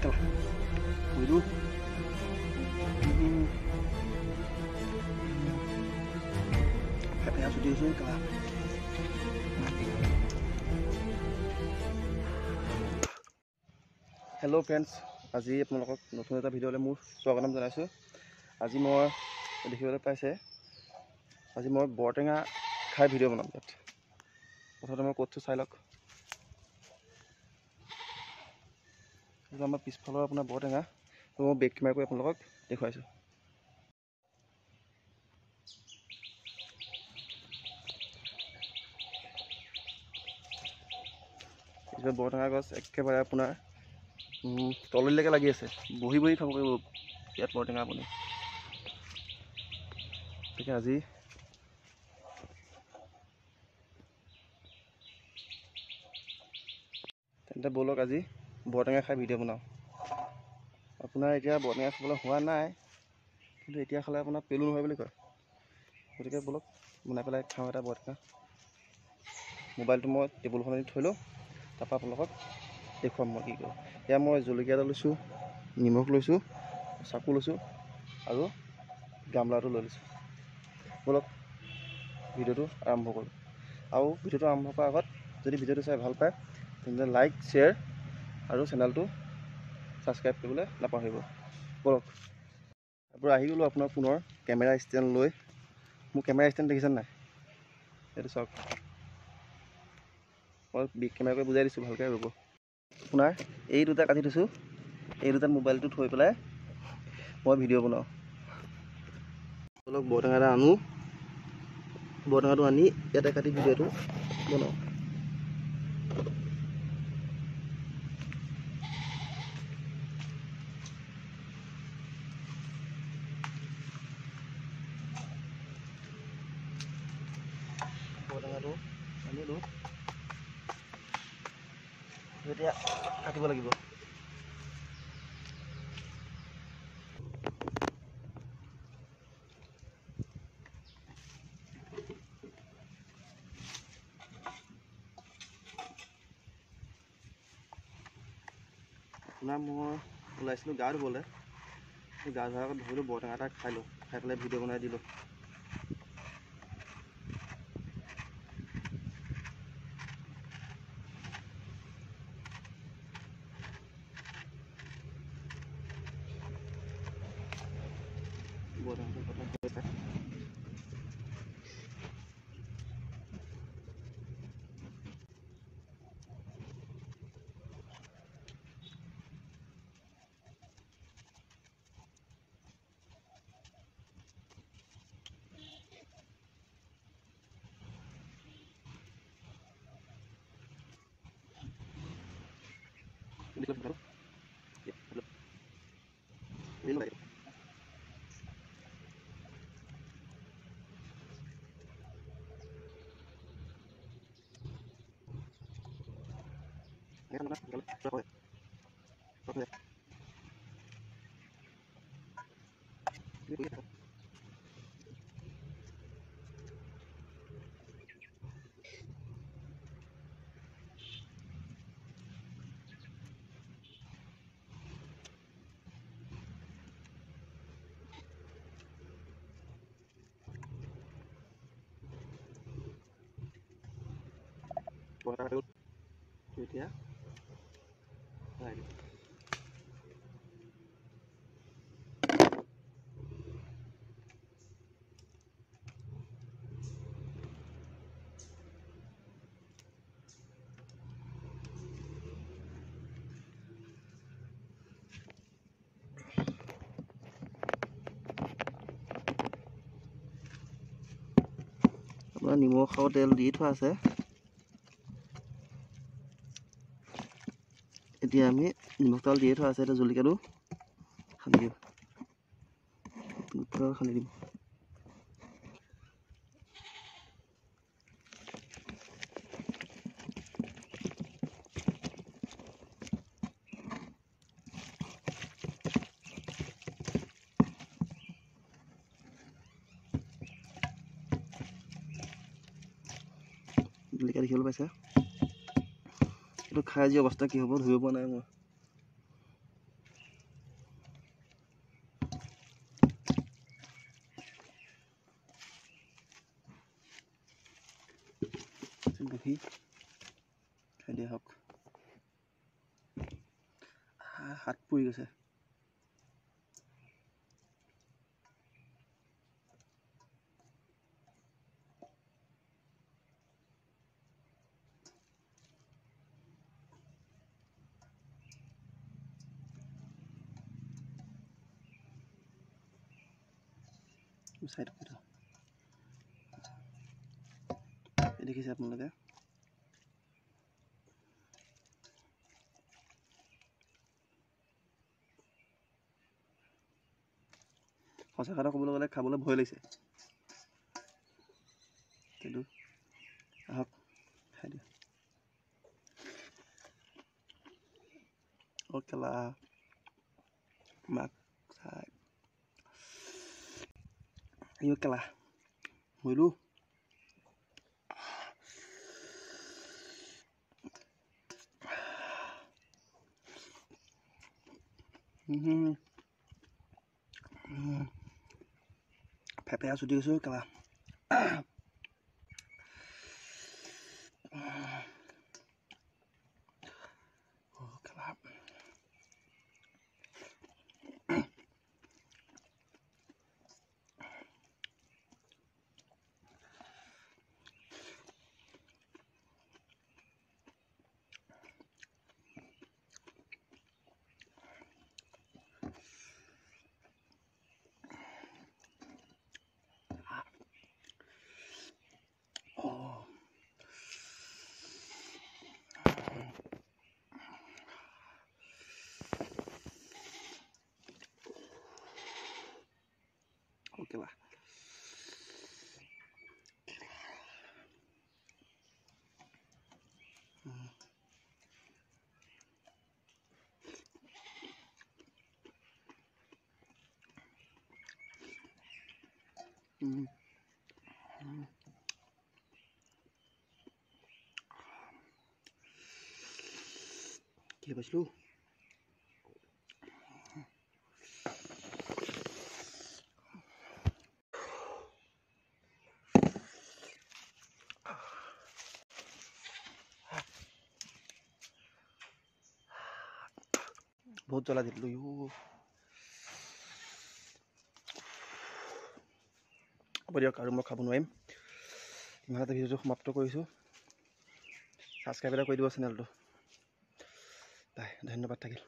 Kudu. Kaya sudah sih kah? Hello friends, আজি আপোনালোকক নতুন এটা ভিডিঅ'লৈ মোৰ স্বাগতম জনাইছোঁ। আজি মই দেখিবলৈ পাইছে আজি মই বৰটেঙা খাই ভিডিঅ' বনাম। তাত প্ৰথমতে মই ক'তটো চাই লওক। এইটো আমাৰ পিছফালৰ আপোনাৰ বৰটেঙা, মই বেক কেমেৰা কৰি আপোনালোকক দেখুৱাইছোঁ। এইটো বৰটেঙা গছ একেবাৰে আপোনাৰ তললৈকে লাগি আছে। বহি বহি খাব পাৰিব ইয়াত বৰটেঙা আপুনি। গতিকে আজি তেন্তে ব'লক আজি বৰটেঙা খাই ভিডিঅ' বনাওঁ। আপোনাৰ এতিয়া বৰটেঙা খাবলৈ হোৱা নাই, কিন্তু এতিয়া খালে আপোনাৰ পেলু নহয় বুলি কয়। গতিকে ব'লক বনাই পেলাই খাওঁ এটা বৰটেঙা। মোবাইলটো মই টেবুলখনত থৈ লওঁ, তাৰপৰা আপোনালোকক দেখুৱাম মই কি কৰোঁ। এয়া মই জলকীয়া এটা লৈছোঁ, নিমখ লৈছোঁ, চাকু লৈছোঁ আৰু গামলাটো লৈ লৈছোঁ। ব'লক ভিডিঅ'টো আৰম্ভ কৰোঁ। আৰু ভিডিঅ'টো আৰম্ভ কৰাৰ আগত যদি ভিডিঅ'টো চাই ভাল পায় তেন্তে লাইক, শ্বেয়াৰ আৰু চেনেলটো ছাবস্ক্ৰাইব কৰিবলৈ নাপাহৰিব। ব'লক তাৰপৰা আহি গ'লোঁ আপোনাৰ পুনৰ কেমেৰা ষ্টেণ্ড লৈ। মোৰ কেমেৰা ষ্টেণ্ড দেখিছেনে নাই? এইটো চাওক, মই বিগ কেমেৰা কৰি বুজাই দিছোঁ, ভালকৈ ৰ'ব। আপোনাৰ এই দুটা কাটি থৈছোঁ, এই দুটাত মোবাইলটো থৈ পেলাই মই ভিডিঅ' বনাওঁ। অলপ বৰটেঙা এটা আনো, বৰটেঙাটো আনি ইয়াতে কাটি ভিডিঅ'টো বনাওঁ। বৰটেঙাটো আনিলোঁ, এতিয়া কাটিব লাগিব। আপোনাৰ মই ওলাইছিলোঁ গা ধুবলৈ, সেই গা ধোৱাৰ আগত ভাবিলোঁ বৰটেঙা এটা খাই লওঁ, খাই পেলাই ভিডিঅ' বনাই দিলোঁ। বৰটেঙাটো কথা হৈ পায়। এতিয়া আপোনাৰ নিমখ আৰু তেল দি থোৱা আছে। এতিয়া আমি নিমখ তেল দিয়ে থোৱা আছে, এতিয়া জলকীয়াটো সানি দিওঁ, সানি দিম। জলকীয়া দেখিবলৈ পাইছে, এইটো খাই যি অৱস্থা কি হ'ব ধৰিব পৰা নাই মই। খাই দিয়া হওক। হাত পুৰি গৈছে। দেখিছে আপোনালোকে সঁচা কথা ক'বলৈ গ'লে খাবলৈ ভয় লাগিছে, কিন্তু আহক খাই দিওঁ। অ' কেলা মাক চাই কেলা মৰিলো। ফেফেৰা চুটি গৈছো কেলা। Okay lah. Kira pas lu. बहुत জ্বলা দিলো হ'ব দিয়ক, আৰু মই খাব নোৱাৰিম। ইমানতে ভিডিঅ'টো সমাপ্ত কৰিছোঁ। ছাবস্ক্ৰাইব এটা কৰি দিব চেনেলটো। বাই, ধন্যবাদ থাকিল।